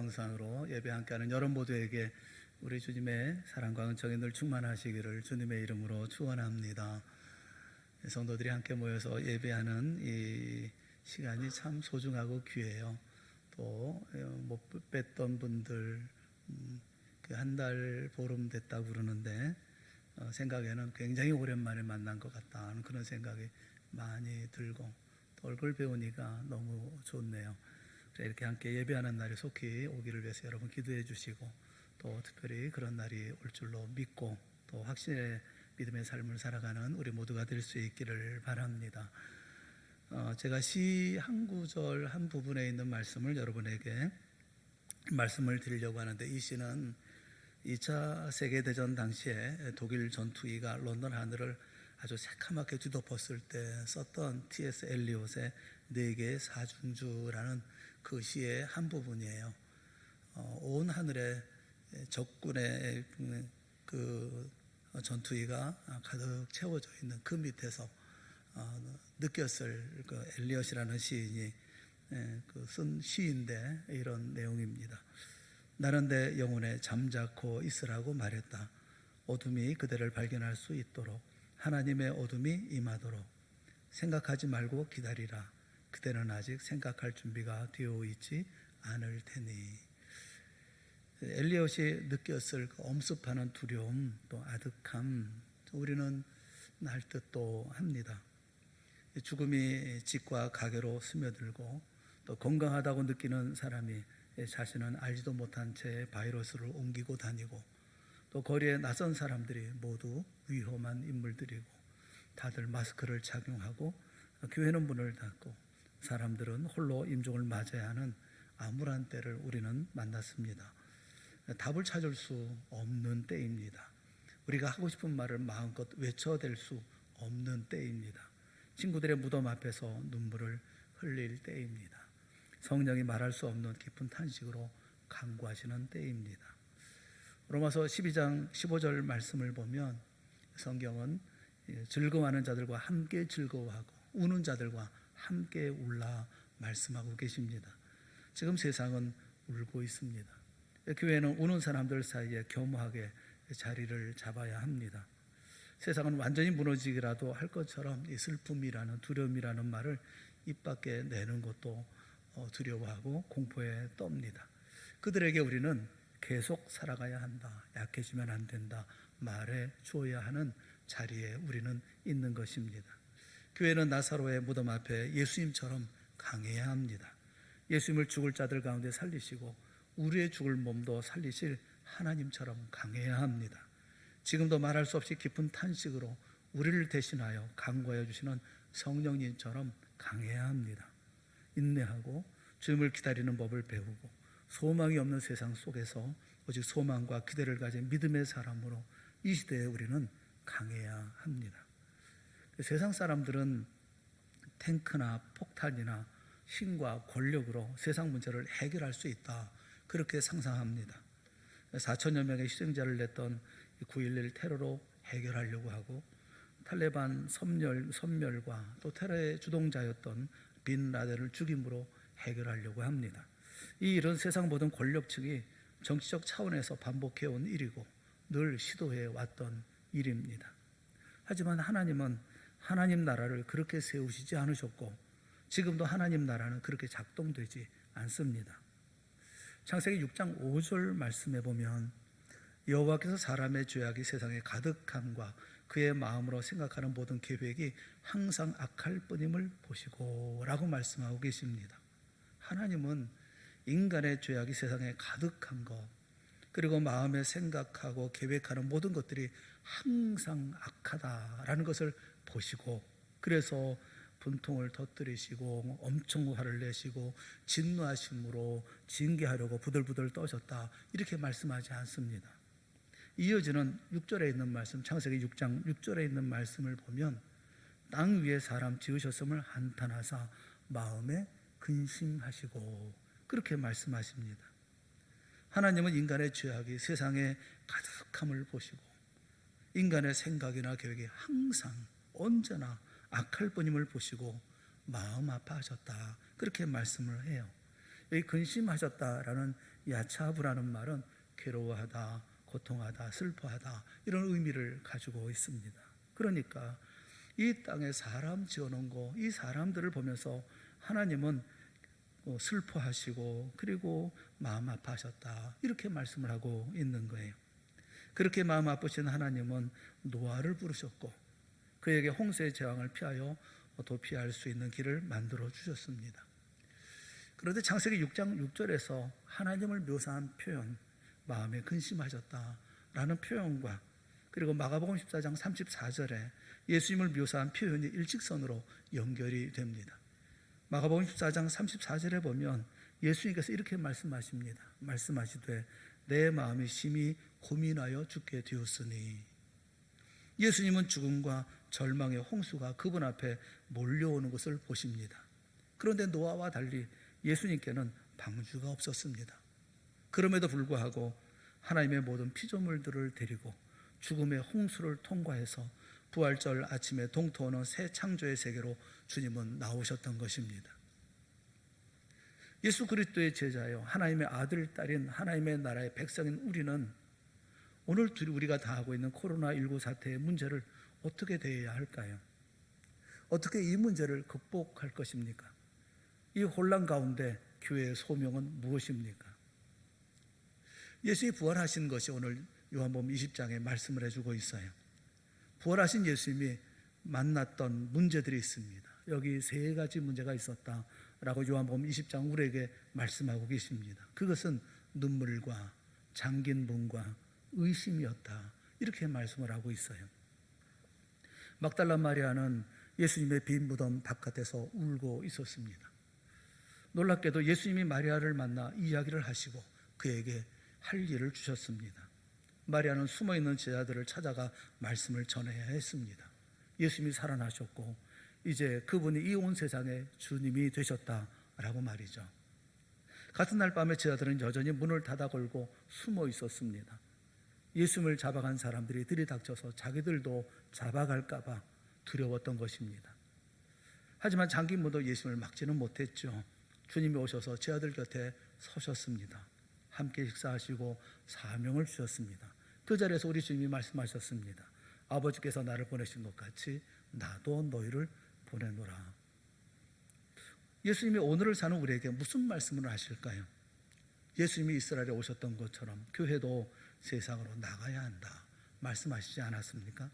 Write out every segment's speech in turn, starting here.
영상으로 예배 함께하는 여러분 모두에게 우리 주님의 사랑과 은총이 늘 충만하시기를 주님의 이름으로 축원합니다. 성도들이 함께 모여서 예배하는 이 시간이 참 소중하고 귀해요. 또 못 뵀던 분들 한 달 보름 됐다고 그러는데 생각에는 굉장히 오랜만에 만난 것 같다는 그런 생각이 많이 들고 또 얼굴 배우니까 너무 좋네요. 이렇게 함께 예배하는 날이 속히 오기를 위해서 여러분 기도해 주시고 또 특별히 그런 날이 올 줄로 믿고 또 확신의 믿음의 삶을 살아가는 우리 모두가 될 수 있기를 바랍니다. 제가 시 한 구절 한 부분에 있는 말씀을 여러분에게 말씀을 드리려고 하는데, 이 시는 2차 세계대전 당시에 독일 전투기가 런던 하늘을 아주 새카맣게 뒤덮었을 때 썼던 T.S. 엘리엇의 네 개의 사중주라는 그 시의 한 부분이에요. 온 하늘에 적군의 그 전투기가 가득 채워져 있는 그 밑에서 느꼈을 그 엘리엇이라는 시인이 쓴 시인데 이런 내용입니다. 나는 내 영혼에 잠자코 있으라고 말했다. 어둠이 그대를 발견할 수 있도록 하나님의 어둠이 임하도록 생각하지 말고 기다리라. 그대는 아직 생각할 준비가 되어 있지 않을 테니. 엘리엇이 느꼈을 그 엄습하는 두려움 또 아득함 우리는 알 듯도 합니다. 죽음이 집과 가게로 스며들고 또 건강하다고 느끼는 사람이 자신은 알지도 못한 채 바이러스를 옮기고 다니고 또 거리에 낯선 사람들이 모두 위험한 인물들이고 다들 마스크를 착용하고 교회는 문을 닫고 사람들은 홀로 임종을 맞아야 하는 암울한 때를 우리는 만났습니다. 답을 찾을 수 없는 때입니다. 우리가 하고 싶은 말을 마음껏 외쳐댈 수 없는 때입니다. 친구들의 무덤 앞에서 눈물을 흘릴 때입니다. 성령이 말할 수 없는 깊은 탄식으로 간구하시는 때입니다. 로마서 12장 15절 말씀을 보면 성경은 즐거워하는 자들과 함께 즐거워하고 우는 자들과 함께 울라 말씀하고 계십니다. 지금 세상은 울고 있습니다. 교회는 우는 사람들 사이에 겸허하게 자리를 잡아야 합니다. 세상은 완전히 무너지기라도 할 것처럼 이 슬픔이라는 두려움이라는 말을 입 밖에 내는 것도 두려워하고 공포에 떱니다. 그들에게 우리는 계속 살아가야 한다, 약해지면 안 된다 말해 주어야 하는 자리에 우리는 있는 것입니다. 교회는 나사로의 무덤 앞에 예수님처럼 강해야 합니다. 예수님을 죽을 자들 가운데 살리시고 우리의 죽을 몸도 살리실 하나님처럼 강해야 합니다. 지금도 말할 수 없이 깊은 탄식으로 우리를 대신하여 간구하여 주시는 성령님처럼 강해야 합니다. 인내하고 주님을 기다리는 법을 배우고 소망이 없는 세상 속에서 오직 소망과 기대를 가진 믿음의 사람으로 이 시대에 우리는 강해야 합니다. 세상 사람들은 탱크나 폭탄이나 힘과 권력으로 세상 문제를 해결할 수 있다, 그렇게 상상합니다. 4천여 명의 희생자를 냈던 9.11 테러로 해결하려고 하고 탈레반 섬멸과 또 테러의 주동자였던 빈 라덴을 죽임으로 해결하려고 합니다. 이 일은 세상 모든 권력층이 정치적 차원에서 반복해온 일이고 늘 시도해 왔던 일입니다. 하지만 하나님은 하나님 나라를 그렇게 세우시지 않으셨고 지금도 하나님 나라는 그렇게 작동되지 않습니다. 창세기 6장 5절 말씀에 보면 여호와께서 사람의 죄악이 세상에 가득함과 그의 마음으로 생각하는 모든 계획이 항상 악할 뿐임을 보시고 라고 말씀하고 계십니다. 하나님은 인간의 죄악이 세상에 가득한 것 그리고 마음에 생각하고 계획하는 모든 것들이 항상 악하다라는 것을 보시고 그래서 분통을 터뜨리시고 엄청 화를 내시고 진노하심으로 징계하려고 부들부들 떠셨다, 이렇게 말씀하지 않습니다. 이어지는 6절에 있는 말씀, 창세기 6장 6절에 있는 말씀을 보면 땅 위에 사람 지으셨음을 한탄하사 마음에 근심하시고 그렇게 말씀하십니다. 하나님은 인간의 죄악이 세상에 가득함을 보시고 인간의 생각이나 계획이 항상 언제나 악할 뿐임을 보시고 마음 아파하셨다, 그렇게 말씀을 해요. 이 근심하셨다라는 야차브라는 말은 괴로워하다, 고통하다, 슬퍼하다 이런 의미를 가지고 있습니다. 그러니까 이 땅에 사람 지어놓은 거, 이 사람들을 보면서 하나님은 슬퍼하시고 그리고 마음 아파하셨다 이렇게 말씀을 하고 있는 거예요. 그렇게 마음 아프신 하나님은 노아를 부르셨고 그에게 홍수의 재앙을 피하여 도피할 수 있는 길을 만들어 주셨습니다. 그런데 창세기 6장 6절에서 하나님을 묘사한 표현, 마음에 근심하셨다라는 표현과 그리고 마가복음 14장 34절에 예수님을 묘사한 표현이 일직선으로 연결이 됩니다. 마가복음 14장 34절에 보면 예수님께서 이렇게 말씀하십니다. 말씀하시되 내 마음이 심히 고민하여 죽게 되었으니. 예수님은 죽음과 절망의 홍수가 그분 앞에 몰려오는 것을 보십니다. 그런데 노아와 달리 예수님께는 방주가 없었습니다. 그럼에도 불구하고 하나님의 모든 피조물들을 데리고 죽음의 홍수를 통과해서 부활절 아침에 동토하는 새 창조의 세계로 주님은 나오셨던 것입니다. 예수 그리스도의 제자요, 하나님의 아들, 딸인 하나님의 나라의 백성인 우리는 오늘 우리가 당하고 있는 코로나19 사태의 문제를 어떻게 대해야 할까요? 어떻게 이 문제를 극복할 것입니까? 이 혼란 가운데 교회의 소명은 무엇입니까? 예수님이 부활하신 것이 오늘 요한복음 20장에 말씀을 해주고 있어요. 부활하신 예수님이 만났던 문제들이 있습니다. 여기 세 가지 문제가 있었다라고 요한복음 20장 우리에게 말씀하고 계십니다. 그것은 눈물과 잠긴 문과 의심이었다 이렇게 말씀을 하고 있어요. 막달라 마리아는 예수님의 빈 무덤 바깥에서 울고 있었습니다. 놀랍게도 예수님이 마리아를 만나 이야기를 하시고 그에게 할 일을 주셨습니다. 마리아는 숨어있는 제자들을 찾아가 말씀을 전해야 했습니다. 예수님이 살아나셨고 이제 그분이 이 온 세상의 주님이 되셨다라고 말이죠. 같은 날 밤에 제자들은 여전히 문을 닫아 걸고 숨어 있었습니다. 예수님을 잡아간 사람들이 들이닥쳐서 자기들도 잡아갈까 봐 두려웠던 것입니다. 하지만 잠긴 문도 예수님을 막지는 못했죠. 주님이 오셔서 제자들 곁에 서셨습니다. 함께 식사하시고 사명을 주셨습니다. 그 자리에서 우리 주님이 말씀하셨습니다. 아버지께서 나를 보내신 것 같이 나도 너희를 보내노라. 예수님이 오늘을 사는 우리에게 무슨 말씀을 하실까요? 예수님이 이스라엘에 오셨던 것처럼 교회도 세상으로 나가야 한다 말씀하시지 않았습니까?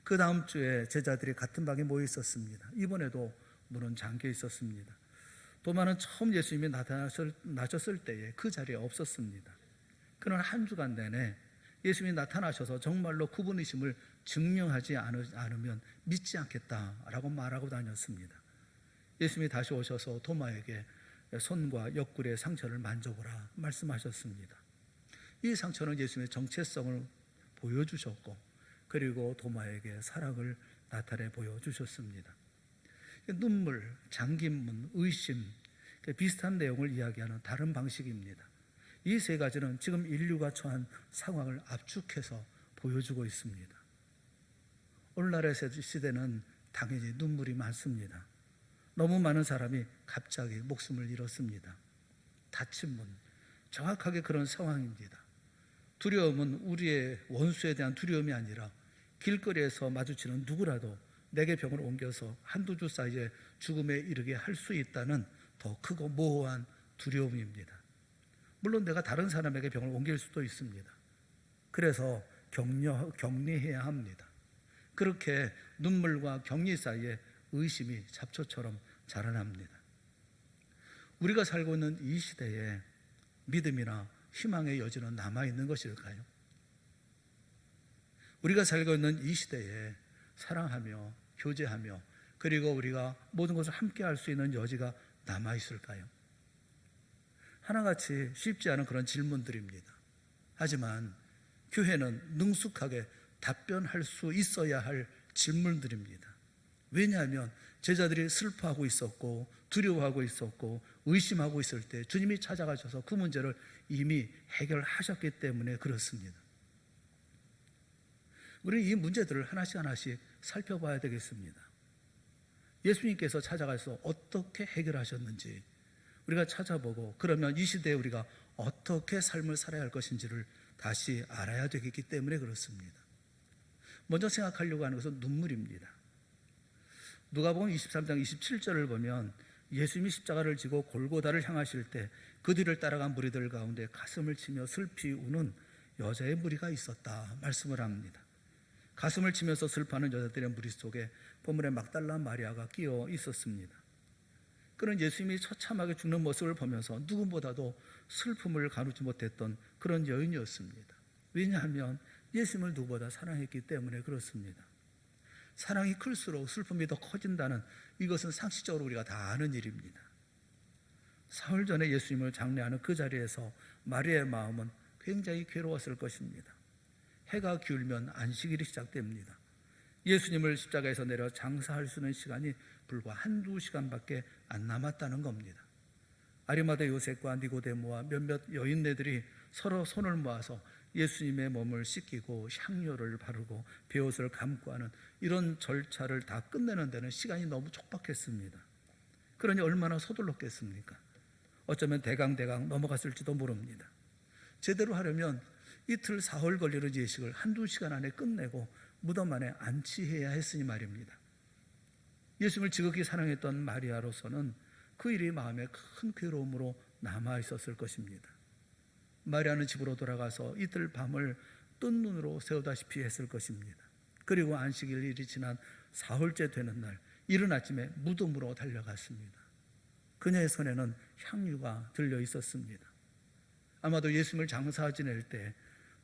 그 다음 주에 제자들이 같은 방에 모여 있었습니다. 이번에도 문은 잠겨 있었습니다. 도마는 처음 예수님이 나셨을 때에 그 자리에 없었습니다. 그는 한 주간 내내 예수님이 나타나셔서 정말로 그분이심을 증명하지 않으면 믿지 않겠다라고 말하고 다녔습니다. 예수님이 다시 오셔서 도마에게 손과 옆구리의 상처를 만져보라 말씀하셨습니다. 이 상처는 예수님의 정체성을 보여주셨고 그리고 도마에게 사랑을 나타내 보여주셨습니다. 눈물, 잠긴 문, 의심 비슷한 내용을 이야기하는 다른 방식입니다. 이 세 가지는 지금 인류가 처한 상황을 압축해서 보여주고 있습니다. 오늘날의 시대는 당연히 눈물이 많습니다. 너무 많은 사람이 갑자기 목숨을 잃었습니다. 닫힌 문, 정확하게 그런 상황입니다. 두려움은 우리의 원수에 대한 두려움이 아니라 길거리에서 마주치는 누구라도 내게 병을 옮겨서 한두 주 사이에 죽음에 이르게 할 수 있다는 더 크고 모호한 두려움입니다. 물론 내가 다른 사람에게 병을 옮길 수도 있습니다. 그래서 격리해야 합니다. 그렇게 눈물과 격리 사이에 의심이 잡초처럼 자라납니다. 우리가 살고 있는 이 시대에 믿음이나 희망의 여지는 남아있는 것일까요? 우리가 살고 있는 이 시대에 사랑하며 교제하며 그리고 우리가 모든 것을 함께 할 수 있는 여지가 남아있을까요? 하나같이 쉽지 않은 그런 질문들입니다. 하지만 교회는 능숙하게 답변할 수 있어야 할 질문들입니다. 왜냐하면 제자들이 슬퍼하고 있었고 두려워하고 있었고 의심하고 있을 때 주님이 찾아가셔서 그 문제를 이미 해결하셨기 때문에 그렇습니다. 우리는 이 문제들을 하나씩 하나씩 살펴봐야 되겠습니다. 예수님께서 찾아가서 어떻게 해결하셨는지 우리가 찾아보고 그러면 이 시대에 우리가 어떻게 삶을 살아야 할 것인지를 다시 알아야 되기 때문에 그렇습니다. 먼저 생각하려고 하는 것은 눈물입니다. 누가복음 23장 27절을 보면 예수님이 십자가를 지고 골고다를 향하실 때 그 뒤를 따라간 무리들 가운데 가슴을 치며 슬피 우는 여자의 무리가 있었다 말씀을 합니다. 가슴을 치면서 슬퍼하는 여자들의 무리 속에 본문에 막달라 마리아가 끼어 있었습니다. 그는 예수님이 처참하게 죽는 모습을 보면서 누구보다도 슬픔을 가누지 못했던 그런 여인이었습니다. 왜냐하면 예수님을 누구보다 사랑했기 때문에 그렇습니다. 사랑이 클수록 슬픔이 더 커진다는 이것은 상식적으로 우리가 다 아는 일입니다. 사흘 전에 예수님을 장례하는 그 자리에서 마리아의 마음은 굉장히 괴로웠을 것입니다. 해가 기울면 안식일이 시작됩니다. 예수님을 십자가에서 내려 장사할 수 있는 시간이 불과 한두 시간밖에 안 남았다는 겁니다. 아리마대 요셉과 니고데모와 몇몇 여인네들이 서로 손을 모아서 예수님의 몸을 씻기고 향료를 바르고 베옷을 감고 하는 이런 절차를 다 끝내는 데는 시간이 너무 촉박했습니다. 그러니 얼마나 서둘렀겠습니까? 어쩌면 대강 넘어갔을지도 모릅니다. 제대로 하려면 이틀 사흘 걸리는 예식을 한두 시간 안에 끝내고 무덤 안에 안치해야 했으니 말입니다. 예수님을 지극히 사랑했던 마리아로서는 그 일이 마음에 큰 괴로움으로 남아 있었을 것입니다. 마리아는 집으로 돌아가서 이틀 밤을 뜬 눈으로 새우다시피 했을 것입니다. 그리고 안식일이 지난 사흘째 되는 날 이른 아침에 무덤으로 달려갔습니다. 그녀의 손에는 향유가 들려 있었습니다. 아마도 예수님을 장사 지낼 때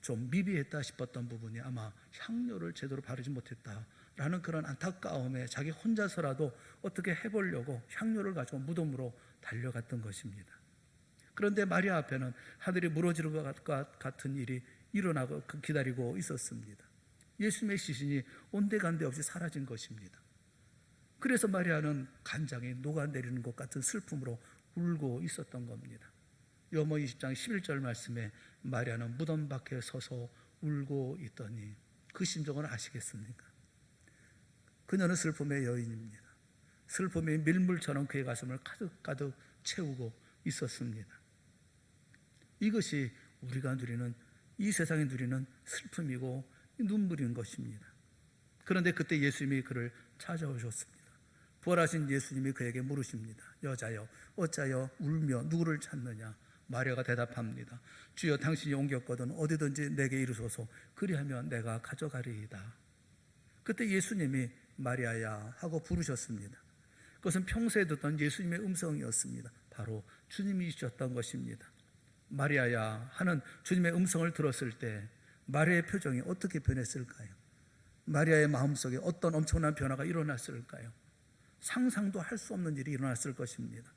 좀 미비했다 싶었던 부분이 아마 향료를 제대로 바르지 못했다라는 그런 안타까움에 자기 혼자서라도 어떻게 해보려고 향료를 가지고 무덤으로 달려갔던 것입니다. 그런데 마리아 앞에는 하늘이 무너지는 것 같은 일이 일어나고 기다리고 있었습니다. 예수님의 시신이 온데간데 없이 사라진 것입니다. 그래서 마리아는 간장이 녹아내리는 것 같은 슬픔으로 울고 있었던 겁니다. 요한복음 20장 11절 말씀에 마리아는 무덤 밖에 서서 울고 있더니 그 심정을 아시겠습니까? 그녀는 슬픔의 여인입니다. 슬픔이 밀물처럼 그의 가슴을 가득 채우고 있었습니다. 이것이 우리가 누리는 이 세상에 누리는 슬픔이고 눈물인 것입니다. 그런데 그때 예수님이 그를 찾아오셨습니다. 부활하신 예수님이 그에게 물으십니다. 여자여 어찌하여 울며 누구를 찾느냐? 마리아가 대답합니다. 주여 당신이 옮겼거든 어디든지 내게 이르소서 그리하면 내가 가져가리이다. 그때 예수님이 마리아야 하고 부르셨습니다. 그것은 평소에 듣던 예수님의 음성이었습니다. 바로 주님이셨던 것입니다. 마리아야 하는 주님의 음성을 들었을 때 마리아의 표정이 어떻게 변했을까요? 마리아의 마음속에 어떤 엄청난 변화가 일어났을까요? 상상도 할 수 없는 일이 일어났을 것입니다.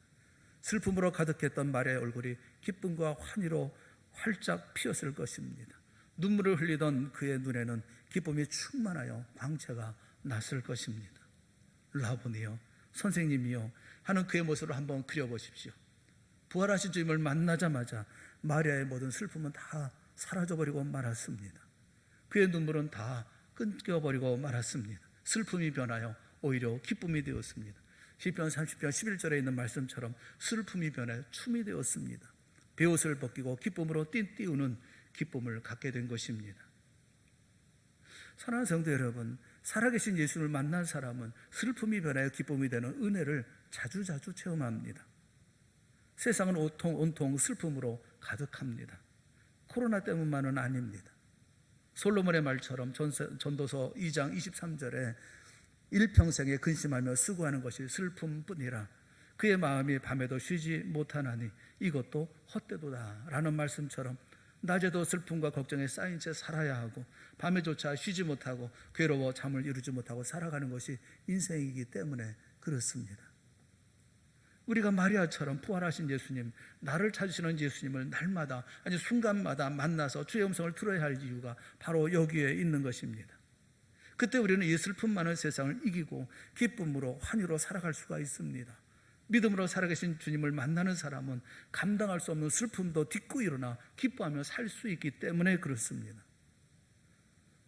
슬픔으로 가득했던 마리아의 얼굴이 기쁨과 환희로 활짝 피었을 것입니다. 눈물을 흘리던 그의 눈에는 기쁨이 충만하여 광채가 났을 것입니다. 라보니요, 선생님이요 하는 그의 모습을 한번 그려보십시오. 부활하신 주님을 만나자마자 마리아의 모든 슬픔은 다 사라져버리고 말았습니다. 그의 눈물은 다 끊겨버리고 말았습니다. 슬픔이 변하여 오히려 기쁨이 되었습니다. 시편 30편 11절에 있는 말씀처럼 슬픔이 변해 춤이 되었습니다. 베옷을 벗기고 기쁨으로 띄우는 기쁨을 갖게 된 것입니다. 사랑하는 성도 여러분, 살아계신 예수를 만난 사람은 슬픔이 변하여 기쁨이 되는 은혜를 자주 체험합니다. 세상은 온통 슬픔으로 가득합니다. 코로나 때문만은 아닙니다. 솔로몬의 말처럼 전도서 2장 23절에 일평생에 근심하며 수고하는 것이 슬픔뿐이라 그의 마음이 밤에도 쉬지 못하나니 이것도 헛되도다 라는 말씀처럼 낮에도 슬픔과 걱정에 쌓인 채 살아야 하고 밤에조차 쉬지 못하고 괴로워 잠을 이루지 못하고 살아가는 것이 인생이기 때문에 그렇습니다. 우리가 마리아처럼 부활하신 예수님, 나를 찾으시는 예수님을 날마다 아니 순간마다 만나서 주의 음성을 들어야 할 이유가 바로 여기에 있는 것입니다. 그때 우리는 이 슬픔 많은 세상을 이기고 기쁨으로 환희로 살아갈 수가 있습니다. 믿음으로 살아계신 주님을 만나는 사람은 감당할 수 없는 슬픔도 딛고 일어나 기뻐하며 살 수 있기 때문에 그렇습니다.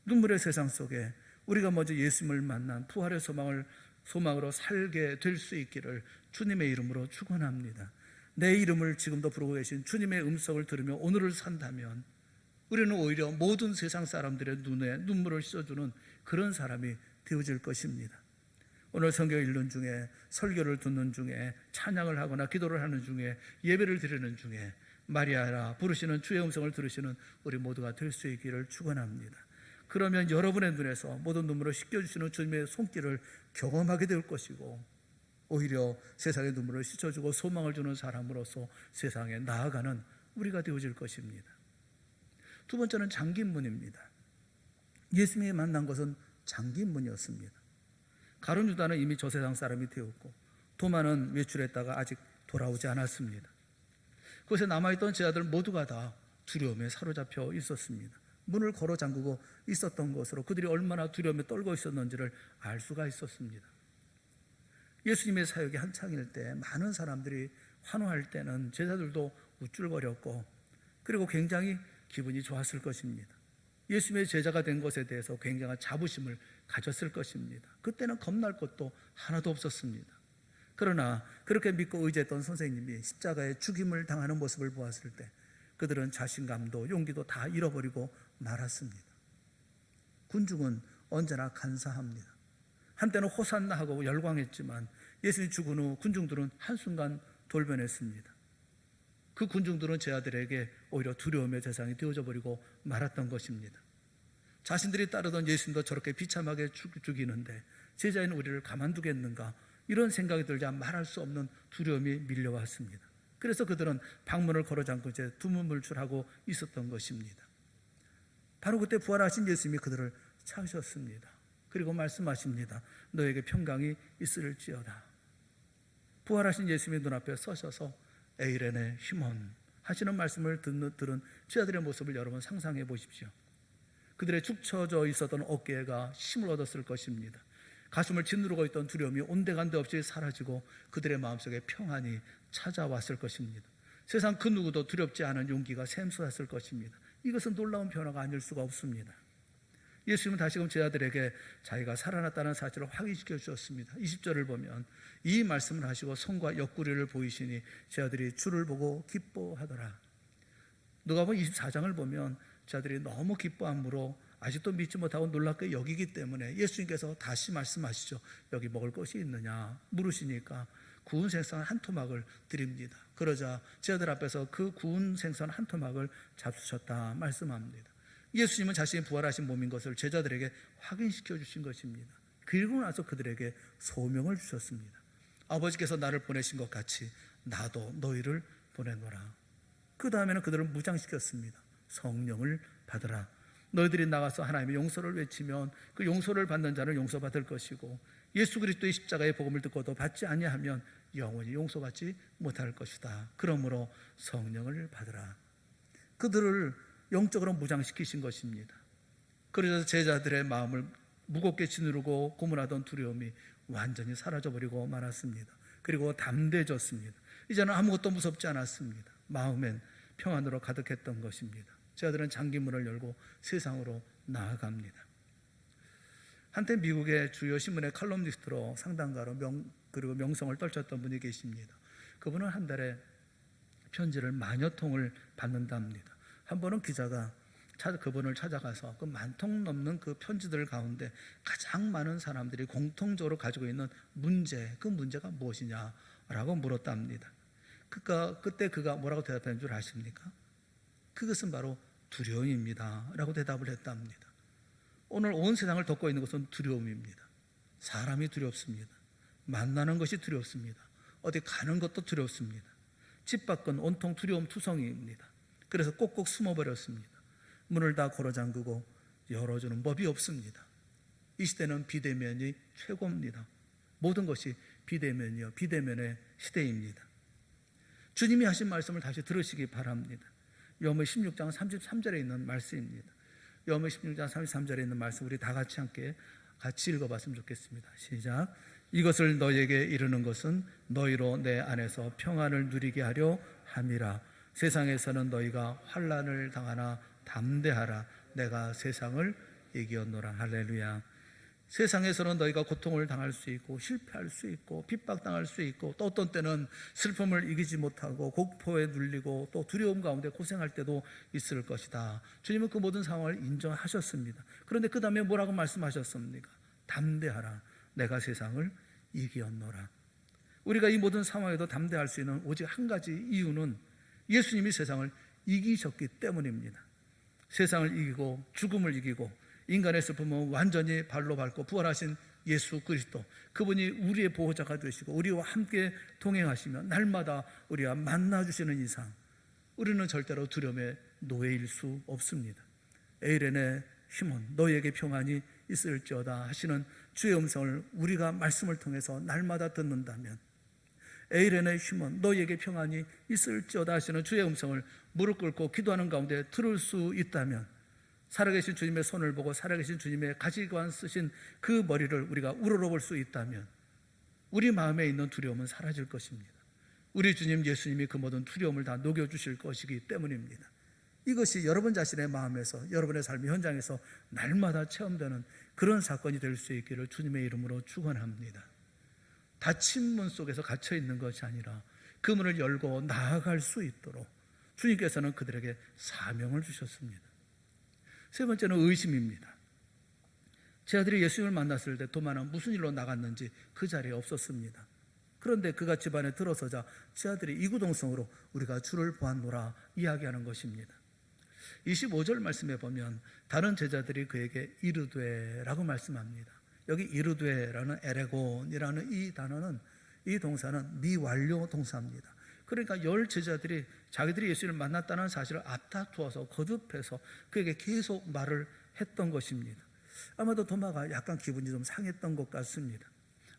눈물의 세상 속에 우리가 먼저 예수님을 만난 부활의 소망으로 살게 될 수 있기를 주님의 이름으로 축원합니다. 내 이름을 지금도 부르고 계신 주님의 음성을 들으며 오늘을 산다면 우리는 오히려 모든 세상 사람들의 눈에 눈물을 씻어주는 그런 사람이 되어질 것입니다. 오늘 성경 읽는 중에, 설교를 듣는 중에, 찬양을 하거나 기도를 하는 중에, 예배를 드리는 중에 마리아라 부르시는 주의 음성을 들으시는 우리 모두가 될 수 있기를 축원합니다. 그러면 여러분의 눈에서 모든 눈물을 씻겨주시는 주님의 손길을 경험하게 될 것이고, 오히려 세상의 눈물을 씻어주고 소망을 주는 사람으로서 세상에 나아가는 우리가 되어질 것입니다. 두 번째는 잠긴 문입니다. 예수님이 만난 것은 잠긴 문이었습니다. 가룟 유다는 이미 저 세상 사람이 되었고, 도마는 외출했다가 아직 돌아오지 않았습니다. 그곳에 남아있던 제자들 모두가 다 두려움에 사로잡혀 있었습니다. 문을 걸어 잠그고 있었던 것으로 그들이 얼마나 두려움에 떨고 있었는지를 알 수가 있었습니다. 예수님의 사역이 한창일 때 많은 사람들이 환호할 때는 제자들도 우쭐거렸고, 그리고 굉장히 기분이 좋았을 것입니다. 예수님의 제자가 된 것에 대해서 굉장한 자부심을 가졌을 것입니다. 그때는 겁날 것도 하나도 없었습니다. 그러나 그렇게 믿고 의지했던 선생님이 십자가에 죽임을 당하는 모습을 보았을 때 그들은 자신감도 용기도 다 잃어버리고 말았습니다. 군중은 언제나 간사합니다. 한때는 호산나 하고 열광했지만 예수님이 죽은 후 군중들은 한순간 돌변했습니다. 그 군중들은 제자들에게 오히려 두려움의 대상이 되어져 버리고 말았던 것입니다. 자신들이 따르던 예수님도 저렇게 비참하게 죽이는데 제자인 우리를 가만두겠는가, 이런 생각이 들자 말할 수 없는 두려움이 밀려왔습니다. 그래서 그들은 방문을 걸어잠그고 이제 두문불출하고 있었던 것입니다. 바로 그때 부활하신 예수님이 그들을 찾으셨습니다. 그리고 말씀하십니다. 너에게 평강이 있을지어다. 부활하신 예수님의 눈앞에 서셔서 에이레네 히몬 하시는 말씀을 들은 제자들의 모습을 여러분 상상해 보십시오. 그들의 축 처져 있었던 어깨가 힘을 얻었을 것입니다. 가슴을 짓누르고 있던 두려움이 온데간데 없이 사라지고 그들의 마음속에 평안이 찾아왔을 것입니다. 세상 그 누구도 두렵지 않은 용기가 샘솟았을 것입니다. 이것은 놀라운 변화가 아닐 수가 없습니다. 예수님은 다시금 제자들에게 자기가 살아났다는 사실을 확인시켜 주셨습니다. 20절을 보면 이 말씀을 하시고 손과 옆구리를 보이시니 제자들이 주를 보고 기뻐하더라. 누가복음 24장을 보면 제자들이 너무 기뻐함으로 아직도 믿지 못하고 놀랍게 여기기 때문에 예수님께서 다시 말씀하시죠. 여기 먹을 것이 있느냐 물으시니까 구운 생선 한 토막을 드립니다. 그러자 제자들 앞에서 그 구운 생선 한 토막을 잡수셨다 말씀합니다. 예수님은 자신이 부활하신 몸인 것을 제자들에게 확인시켜 주신 것입니다. 그리고 나서 그들에게 소명을 주셨습니다. 아버지께서 나를 보내신 것 같이 나도 너희를 보내노라. 그 다음에는 그들을 무장시켰습니다. 성령을 받으라. 너희들이 나가서 하나님의 용서를 외치면 그 용서를 받는 자는 용서받을 것이고 예수 그리스도의 십자가의 복음을 듣고도 받지 아니하면 영원히 용서받지 못할 것이다. 그러므로 성령을 받으라. 그들을 영적으로 무장시키신 것입니다. 그래서 제자들의 마음을 무겁게 짓누르고 고문하던 두려움이 완전히 사라져버리고 말았습니다. 그리고 담대해졌습니다. 이제는 아무것도 무섭지 않았습니다. 마음엔 평안으로 가득했던 것입니다. 제자들은 잠긴문을 열고 세상으로 나아갑니다. 한때 미국의 주요 신문의 칼럼니스트로 상담가로 그리고 명성을 떨쳤던 분이 계십니다. 그분은 한 달에 편지를 10,000여 통을 받는답니다. 한 번은 기자가 그분을 찾아가서 그 10,000통 넘는 그 편지들 가운데 가장 많은 사람들이 공통적으로 가지고 있는 문제, 그 문제가 무엇이냐라고 물었답니다. 그때 그가 뭐라고 대답한 줄 아십니까? 그것은 바로 두려움입니다 라고 대답을 했답니다. 오늘 온 세상을 덮고 있는 것은 두려움입니다. 사람이 두렵습니다. 만나는 것이 두렵습니다. 어디 가는 것도 두렵습니다. 집 밖은 온통 두려움 투성이입니다. 그래서 꼭꼭 숨어버렸습니다. 문을 다 걸어 잠그고 열어주는 법이 없습니다. 이 시대는 비대면이 최고입니다. 모든 것이 비대면이요, 비대면의 시대입니다. 주님이 하신 말씀을 다시 들으시기 바랍니다. 요한복음 16장 33절에 있는 말씀입니다. 요한복음 16장 33절에 있는 말씀 우리 다 같이 함께 같이 읽어봤으면 좋겠습니다. 시작. 이것을 너희에게 이르는 것은 너희로 내 안에서 평안을 누리게 하려 함이라. 세상에서는 너희가 환난을 당하나 담대하라. 내가 세상을 이겼노라. 할렐루야. 세상에서는 너희가 고통을 당할 수 있고 실패할 수 있고 핍박당할 수 있고 또 어떤 때는 슬픔을 이기지 못하고 공포에 눌리고 또 두려움 가운데 고생할 때도 있을 것이다. 주님은 그 모든 상황을 인정하셨습니다. 그런데 그 다음에 뭐라고 말씀하셨습니까? 담대하라, 내가 세상을 이기었노라. 우리가 이 모든 상황에도 담대할 수 있는 오직 한 가지 이유는 예수님이 세상을 이기셨기 때문입니다. 세상을 이기고 죽음을 이기고 인간의 슬픔은 완전히 발로 밟고 부활하신 예수 그리스도, 그분이 우리의 보호자가 되시고 우리와 함께 동행하시며 날마다 우리와 만나주시는 이상 우리는 절대로 두려움의 노예일 수 없습니다. 에이렌의 힘은 너희에게 평안이 있을지어다 하시는 주의 음성을 우리가 말씀을 통해서 날마다 듣는다면, 에이렌의 힘은 너희에게 평안이 있을지어다 하시는 주의 음성을 무릎 꿇고 기도하는 가운데 들을 수 있다면, 살아계신 주님의 손을 보고 살아계신 주님의 가시관 쓰신 그 머리를 우리가 우러러볼 수 있다면 우리 마음에 있는 두려움은 사라질 것입니다. 우리 주님 예수님이 그 모든 두려움을 다 녹여주실 것이기 때문입니다. 이것이 여러분 자신의 마음에서, 여러분의 삶의 현장에서 날마다 체험되는 그런 사건이 될 수 있기를 주님의 이름으로 축원합니다. 닫힌 문 속에서 갇혀 있는 것이 아니라 그 문을 열고 나아갈 수 있도록 주님께서는 그들에게 사명을 주셨습니다. 세 번째는 의심입니다. 제 아들이 예수님을 만났을 때 도마는 무슨 일로 나갔는지 그 자리에 없었습니다. 그런데 그가 집안에 들어서자 제 아들이 이구동성으로 우리가 주를 보았노라 이야기하는 것입니다. 25절 말씀에 보면 다른 제자들이 그에게 이르되 라고 말씀합니다. 여기 이르되라는 에레곤이라는 이 단어는, 이 동사는 미완료 동사입니다. 그러니까 10 제자들이 자기들이 예수님을 만났다는 사실을 앞다투어서 거듭해서 그에게 계속 말을 했던 것입니다. 아마도 도마가 약간 기분이 좀 상했던 것 같습니다.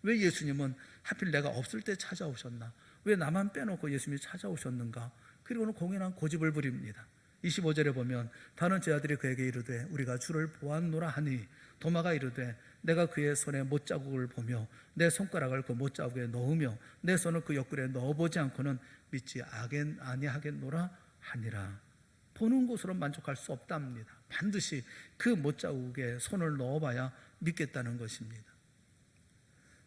왜 예수님은 하필 내가 없을 때 찾아오셨나? 왜 나만 빼놓고 예수님이 찾아오셨는가? 그리고는 공연한 고집을 부립니다. 25절에 보면 다른 제자들이 그에게 이르되 우리가 주를 보았노라 하니 도마가 이르되 내가 그의 손에 못자국을 보며 내 손가락을 그 못자국에 넣으며 내 손을 그 옆구리에 넣어보지 않고는 믿지 아니하겠노라 하니라. 보는 것으로 만족할 수 없답니다. 반드시 그 못자국에 손을 넣어봐야 믿겠다는 것입니다.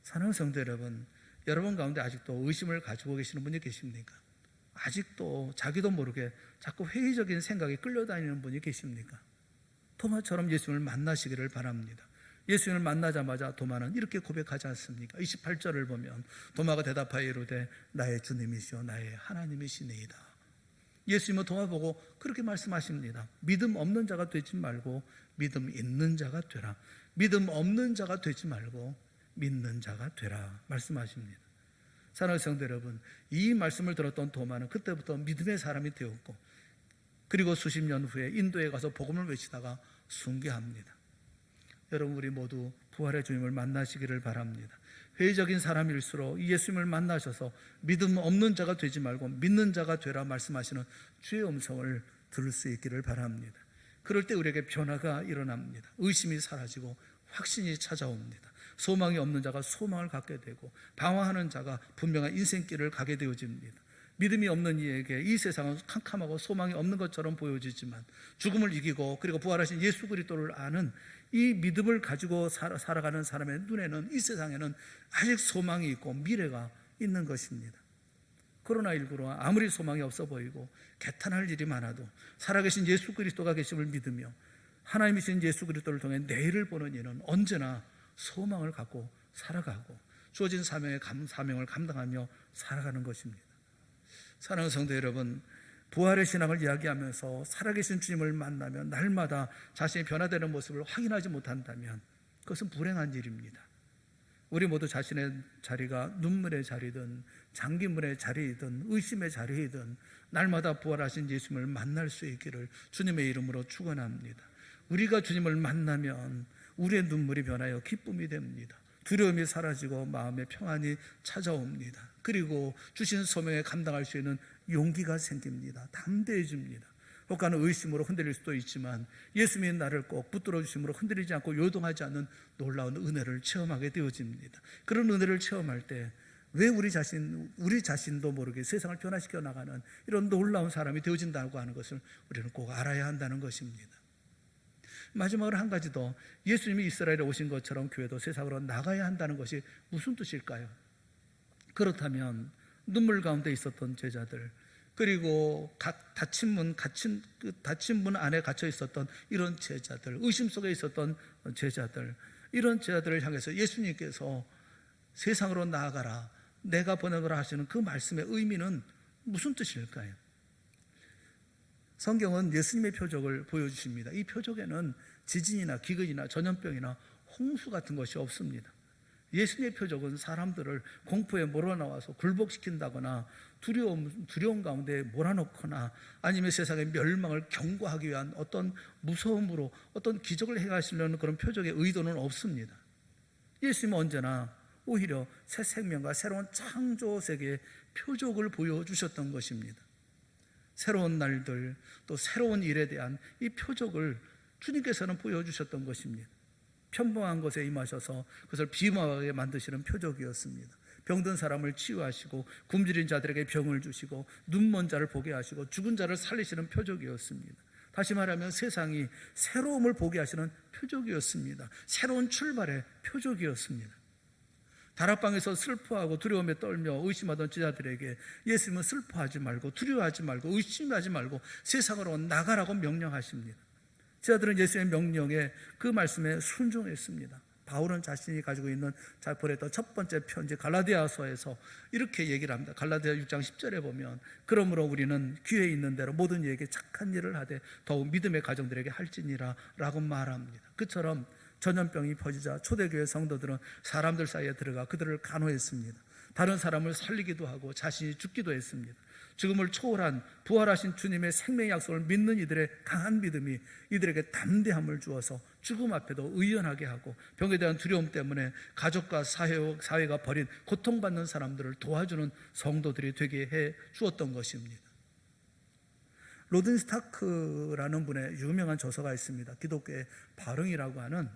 사랑하는 성도 여러분, 여러분 가운데 아직도 의심을 가지고 계시는 분이 계십니까? 아직도 자기도 모르게 자꾸 회의적인 생각에 끌려다니는 분이 계십니까? 도마처럼 예수님을 만나시기를 바랍니다. 예수님을 만나자마자 도마는 이렇게 고백하지 않습니까? 28절을 보면 도마가 대답하여 이르되 나의 주님이시오 나의 하나님이시니이다. 예수님은 도마 보고 그렇게 말씀하십니다. 믿음 없는 자가 되지 말고 믿음 있는 자가 되라. 믿음 없는 자가 되지 말고 믿는 자가 되라 말씀하십니다. 사랑하는 성도 여러분, 이 말씀을 들었던 도마는 그때부터 믿음의 사람이 되었고, 그리고 수십 년 후에 인도에 가서 복음을 외치다가 순교합니다. 여러분, 우리 모두 부활의 주님을 만나시기를 바랍니다. 회의적인 사람일수록 예수님을 만나셔서 믿음 없는 자가 되지 말고 믿는 자가 되라 말씀하시는 주의 음성을 들을 수 있기를 바랍니다. 그럴 때 우리에게 변화가 일어납니다. 의심이 사라지고 확신이 찾아옵니다. 소망이 없는 자가 소망을 갖게 되고 방황하는 자가 분명한 인생길을 가게 되어집니다. 믿음이 없는 이에게 이 세상은 캄캄하고 소망이 없는 것처럼 보여지지만 죽음을 이기고 그리고 부활하신 예수 그리스도를 아는 이 믿음을 가지고 살아가는 사람의 눈에는, 이 세상에는 아직 소망이 있고 미래가 있는 것입니다. 코로나19로 아무리 소망이 없어 보이고 개탄할 일이 많아도 살아계신 예수 그리스도가 계심을 믿으며 하나님이신 예수 그리스도를 통해 내일을 보는 이는 언제나 소망을 갖고 살아가고 주어진 사명을 감당하며 살아가는 것입니다. 사랑하는 성도 여러분, 부활의 신앙을 이야기하면서 살아계신 주님을 만나면 날마다 자신이 변화되는 모습을 확인하지 못한다면 그것은 불행한 일입니다. 우리 모두 자신의 자리가 눈물의 자리든 장기물의 자리이든 의심의 자리이든 날마다 부활하신 예수님을 만날 수 있기를 주님의 이름으로 축원합니다. 우리가 주님을 만나면 우리의 눈물이 변하여 기쁨이 됩니다. 두려움이 사라지고 마음의 평안이 찾아옵니다. 그리고 주신 소명에 감당할 수 있는 용기가 생깁니다. 담대해집니다. 혹가는 의심으로 흔들릴 수도 있지만 예수님이 나를 꼭 붙들어 주심으로 흔들리지 않고 요동하지 않는 놀라운 은혜를 체험하게 되어집니다. 그런 은혜를 체험할 때 왜 우리 자신도 모르게 세상을 변화시켜 나가는 이런 놀라운 사람이 되어진다고 하는 것을 우리는 꼭 알아야 한다는 것입니다. 마지막으로 한 가지 더, 예수님이 이스라엘에 오신 것처럼 교회도 세상으로 나가야 한다는 것이 무슨 뜻일까요? 그렇다면 눈물 가운데 있었던 제자들, 그리고 닫힌 문 안에 갇혀 있었던 이런 제자들, 의심 속에 있었던 제자들, 이런 제자들을 향해서 예수님께서 세상으로 나아가라, 내가 보내거라 하시는 그 말씀의 의미는 무슨 뜻일까요? 성경은 예수님의 표적을 보여주십니다. 이 표적에는 지진이나 기근이나 전염병이나 홍수 같은 것이 없습니다. 예수님의 표적은 사람들을 공포에 몰아넣어서 굴복시킨다거나 두려움 가운데 몰아넣거나 아니면 세상의 멸망을 경고하기 위한 어떤 무서움으로 어떤 기적을 행하시려는 그런 표적의 의도는 없습니다. 예수님은 언제나 오히려 새 생명과 새로운 창조 세계의 표적을 보여주셨던 것입니다. 새로운 날들, 또 새로운 일에 대한 이 표적을 주님께서는 보여주셨던 것입니다. 평범한 것에 임하셔서 그것을 비범하게 만드시는 표적이었습니다. 병든 사람을 치유하시고 굶주린 자들에게 병을 주시고 눈먼 자를 보게 하시고 죽은 자를 살리시는 표적이었습니다. 다시 말하면 세상이 새로움을 보게 하시는 표적이었습니다. 새로운 출발의 표적이었습니다. 다락방에서 슬퍼하고 두려움에 떨며 의심하던 제자들에게 예수님은 슬퍼하지 말고 두려워하지 말고 의심하지 말고 세상으로 나가라고 명령하십니다. 제자들은 예수님의 명령에 그 말씀에 순종했습니다. 바울은 자신이 가지고 있는 보냈던 첫 번째 편지 갈라디아서에서 이렇게 얘기를 합니다. 갈라디아 6장 10절에 보면 그러므로 우리는 귀에 있는 대로 모든 이에게 착한 일을 하되 더욱 믿음의 가정들에게 할지니라 라고 말합니다. 그처럼 전염병이 퍼지자 초대교회 성도들은 사람들 사이에 들어가 그들을 간호했습니다. 다른 사람을 살리기도 하고 자신이 죽기도 했습니다. 죽음을 초월한 부활하신 주님의 생명의 약속을 믿는 이들의 강한 믿음이 이들에게 담대함을 주어서 죽음 앞에도 의연하게 하고 병에 대한 두려움 때문에 가족과 사회가 벌인 고통받는 사람들을 도와주는 성도들이 되게 해 주었던 것입니다. 로든 스타크라는 분의 유명한 저서가 있습니다. 기독교의 발흥이라고 하는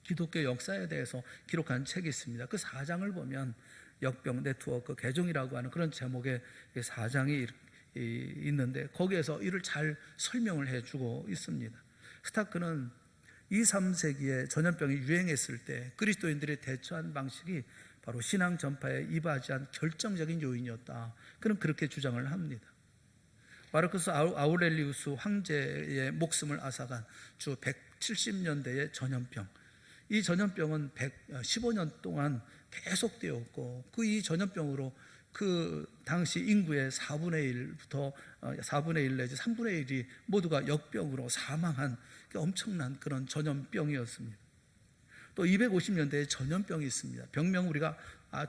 기독교 역사에 대해서 기록한 책이 있습니다. 그 4장을 보면 역병, 네트워크, 개종이라고 하는 그런 제목의 4장이 있는데 거기에서 이를 잘 설명을 해주고 있습니다. 스타크는 2, 3세기에 전염병이 유행했을 때 그리스도인들이 대처한 방식이 바로 신앙 전파에 이바지한 결정적인 요인이었다. 그는 그렇게 주장을 합니다. 마르쿠스 아우렐리우스 황제의 목숨을 앗아간 주 170년대의 전염병, 이 전염병은 115년 동안 계속되었고 이 전염병으로 그 당시 인구의 4분의 1 내지 3분의 1이 모두가 역병으로 사망한 엄청난 그런 전염병이었습니다. 또 250년대에 전염병이 있습니다. 병명 우리가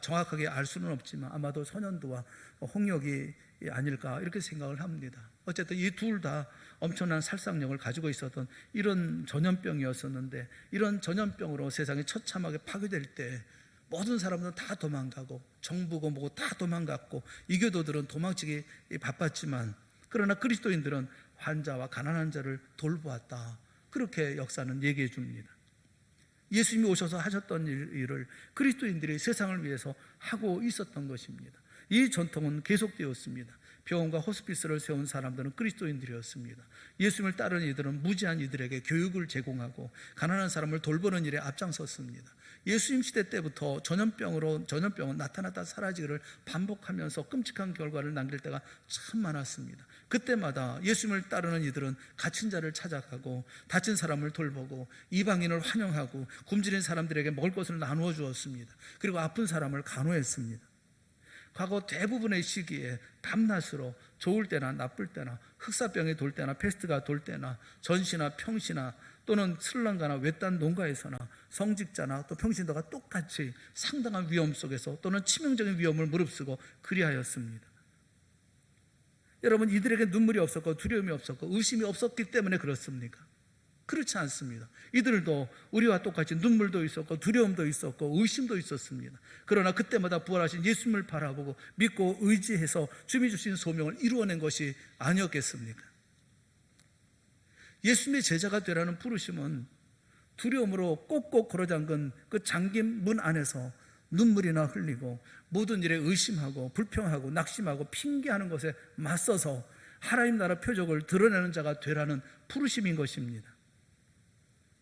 정확하게 알 수는 없지만 아마도 천연두와 홍역이 아닐까 이렇게 생각을 합니다. 어쨌든 이 둘 다 엄청난 살상력을 가지고 있었던 이런 전염병이었었는데 이런 전염병으로 세상이 처참하게 파괴될 때 모든 사람들은 다 도망가고 정부고 뭐고 다 도망갔고 이교도들은 도망치기 바빴지만 그러나 그리스도인들은 환자와 가난한 자를 돌보았다. 그렇게 역사는 얘기해 줍니다. 예수님이 오셔서 하셨던 일을 그리스도인들이 세상을 위해서 하고 있었던 것입니다. 이 전통은 계속되었습니다. 병원과 호스피스를 세운 사람들은 그리스도인들이었습니다. 예수님을 따르는 이들은 무지한 이들에게 교육을 제공하고 가난한 사람을 돌보는 일에 앞장섰습니다. 예수님 시대 때부터 전염병은 나타났다 사라지기를 반복하면서 끔찍한 결과를 남길 때가 참 많았습니다. 그때마다 예수님을 따르는 이들은 갇힌 자를 찾아가고 다친 사람을 돌보고 이방인을 환영하고 굶주린 사람들에게 먹을 것을 나누어 주었습니다. 그리고 아픈 사람을 간호했습니다. 과거 대부분의 시기에 밤낮으로 좋을 때나 나쁠 때나 흑사병이 돌 때나 패스트가 돌 때나 전시나 평시나 또는 슬럼가나 외딴 농가에서나 성직자나 또 평신도가 똑같이 상당한 위험 속에서 또는 치명적인 위험을 무릅쓰고 그리하였습니다. 여러분, 이들에게 눈물이 없었고 두려움이 없었고 의심이 없었기 때문에 그렇습니까? 그렇지 않습니다. 이들도 우리와 똑같이 눈물도 있었고 두려움도 있었고 의심도 있었습니다. 그러나 그때마다 부활하신 예수님을 바라보고 믿고 의지해서 주님이 주신 소명을 이루어낸 것이 아니었겠습니까? 예수님의 제자가 되라는 부르심은 두려움으로 꼭꼭 걸어잠근 그 잠긴 문 안에서 눈물이나 흘리고 모든 일에 의심하고 불평하고 낙심하고 핑계하는 것에 맞서서 하나님 나라 표적을 드러내는 자가 되라는 부르심인 것입니다.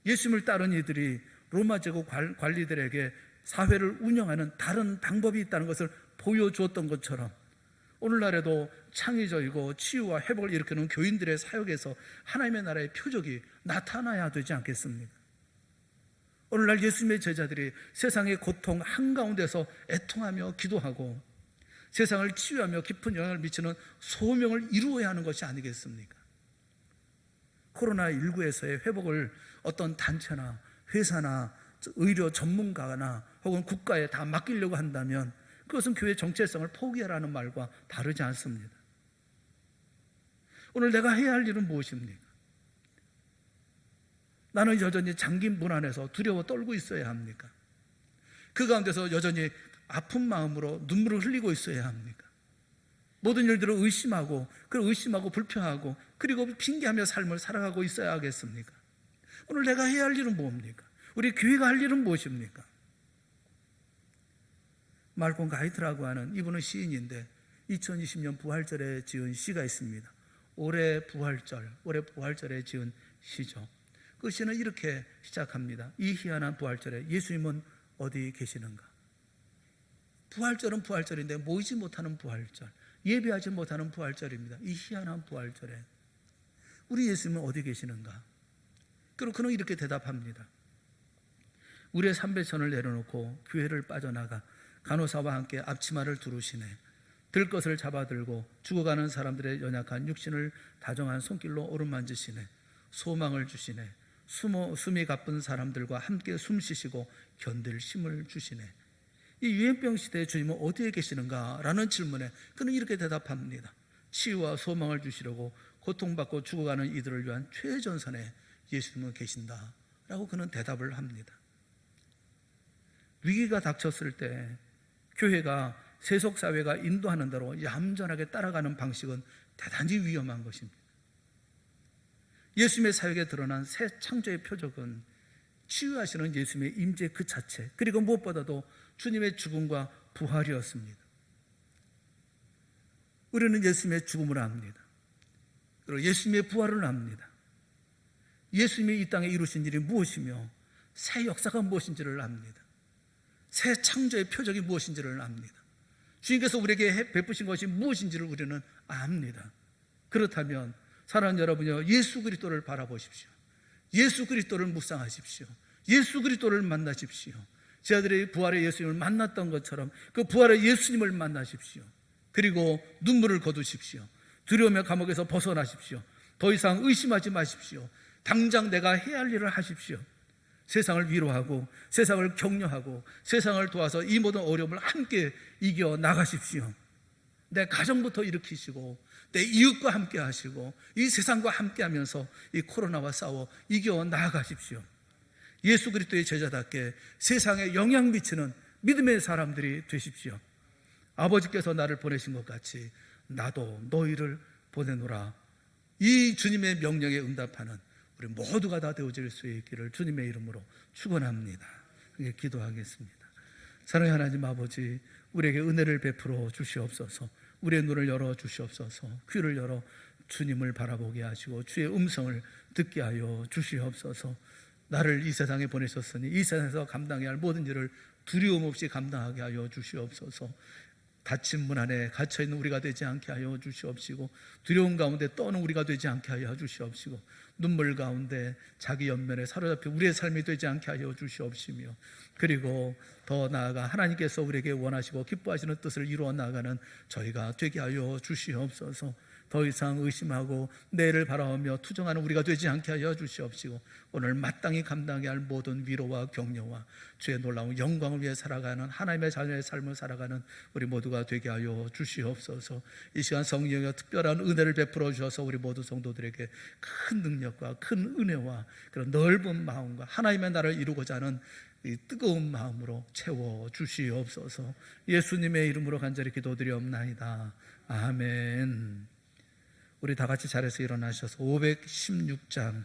예수님을 따른 이들이 로마 제국 관리들에게 사회를 운영하는 다른 방법이 있다는 것을 보여주었던 것처럼 오늘날에도 창의적이고 치유와 회복을 일으키는 교인들의 사역에서 하나님의 나라의 표적이 나타나야 되지 않겠습니까? 오늘날 예수님의 제자들이 세상의 고통 한가운데서 애통하며 기도하고 세상을 치유하며 깊은 영향을 미치는 소명을 이루어야 하는 것이 아니겠습니까? 코로나19에서의 회복을 어떤 단체나 회사나 의료 전문가나 혹은 국가에 다 맡기려고 한다면 그것은 교회의 정체성을 포기하라는 말과 다르지 않습니다. 오늘 내가 해야 할 일은 무엇입니까? 나는 여전히 잠긴 문 안에서 두려워 떨고 있어야 합니까? 그 가운데서 여전히 아픈 마음으로 눈물을 흘리고 있어야 합니까? 모든 일들을 의심하고 불평하고 그리고 핑계하며 삶을 살아가고 있어야 하겠습니까? 오늘 내가 해야 할 일은 뭡니까? 우리 교회가 할 일은 무엇입니까? 말콤 가이트라고 하는 이분은 시인인데 2020년 부활절에 지은 시가 있습니다. 올해 부활절에 지은 시죠. 그 시는 이렇게 시작합니다. 이 희한한 부활절에 예수님은 어디 계시는가? 부활절은 부활절인데 모이지 못하는 부활절, 예배하지 못하는 부활절입니다. 이 희한한 부활절에 우리 예수님은 어디 계시는가? 그리고 그는 이렇게 대답합니다. 우리의 삼배천을 내려놓고 교회를 빠져나가 간호사와 함께 앞치마를 두르시네. 들 것을 잡아들고 죽어가는 사람들의 연약한 육신을 다정한 손길로 오르만지시네. 소망을 주시네. 숨이 가쁜 사람들과 함께 숨 쉬시고 견딜 힘을 주시네. 이 유행병 시대에 주님은 어디에 계시는가? 라는 질문에 그는 이렇게 대답합니다. 치유와 소망을 주시려고 고통받고 죽어가는 이들을 위한 최전선에 예수님은 계신다 라고 그는 대답을 합니다. 위기가 닥쳤을 때 교회가 세속사회가 인도하는 대로 얌전하게 따라가는 방식은 대단히 위험한 것입니다. 예수님의 사역에 드러난 새 창조의 표적은 치유하시는 예수님의 임재 그 자체, 그리고 무엇보다도 주님의 죽음과 부활이었습니다. 우리는 예수님의 죽음을 압니다. 그리고 예수님의 부활을 압니다. 예수님이 이 땅에 이루신 일이 무엇이며 새 역사가 무엇인지를 압니다. 새 창조의 표적이 무엇인지를 압니다. 주님께서 우리에게 베푸신 것이 무엇인지를 우리는 압니다. 그렇다면 사랑하는 여러분요, 예수 그리스도를 바라보십시오. 예수 그리스도를 묵상하십시오. 예수 그리스도를 만나십시오. 제 아들이 부활의 예수님을 만났던 것처럼 그 부활의 예수님을 만나십시오. 그리고 눈물을 거두십시오. 두려움의 감옥에서 벗어나십시오. 더 이상 의심하지 마십시오. 당장 내가 해야 할 일을 하십시오. 세상을 위로하고 세상을 격려하고 세상을 도와서 이 모든 어려움을 함께 이겨 나가십시오. 내 가정부터 일으키시고 내 이웃과 함께 하시고 이 세상과 함께 하면서 이 코로나와 싸워 이겨 나가십시오. 예수 그리스도의 제자답게 세상에 영향 미치는 믿음의 사람들이 되십시오. 아버지께서 나를 보내신 것 같이 나도 너희를 보내노라. 이 주님의 명령에 응답하는 우리 모두가 다 되어질 수 있기를 주님의 이름으로 축원합니다. 기도하겠습니다. 사랑의 하나님 아버지, 우리에게 은혜를 베풀어 주시옵소서. 우리의 눈을 열어 주시옵소서. 귀를 열어 주님을 바라보게 하시고 주의 음성을 듣게 하여 주시옵소서. 나를 이 세상에 보내셨으니 이 세상에서 감당해야 할 모든 일을 두려움 없이 감당하게 하여 주시옵소서. 닫힌 문 안에 갇혀있는 우리가 되지 않게 하여 주시옵시고 두려움 가운데 떠는 우리가 되지 않게 하여 주시옵시고 눈물 가운데 자기 연면에 사로잡혀 우리의 삶이 되지 않게 하여 주시옵시며 그리고 더 나아가 하나님께서 우리에게 원하시고 기뻐하시는 뜻을 이루어 나가는 저희가 되게 하여 주시옵소서. 더 이상 의심하고 내일을 바라보며 투정하는 우리가 되지 않게 하여 주시옵시고 오늘 마땅히 감당해야 할 모든 위로와 격려와 주의 놀라운 영광을 위해 살아가는 하나님의 자녀의 삶을 살아가는 우리 모두가 되게 하여 주시옵소서. 이 시간 성령의 특별한 은혜를 베풀어 주셔서 우리 모두 성도들에게 큰 능력과 큰 은혜와 그런 넓은 마음과 하나님의 나라를 이루고자 하는 이 뜨거운 마음으로 채워 주시옵소서. 예수님의 이름으로 간절히 기도드리옵나이다. 아멘. 우리 다 같이 자리에서 일어나셔서 516장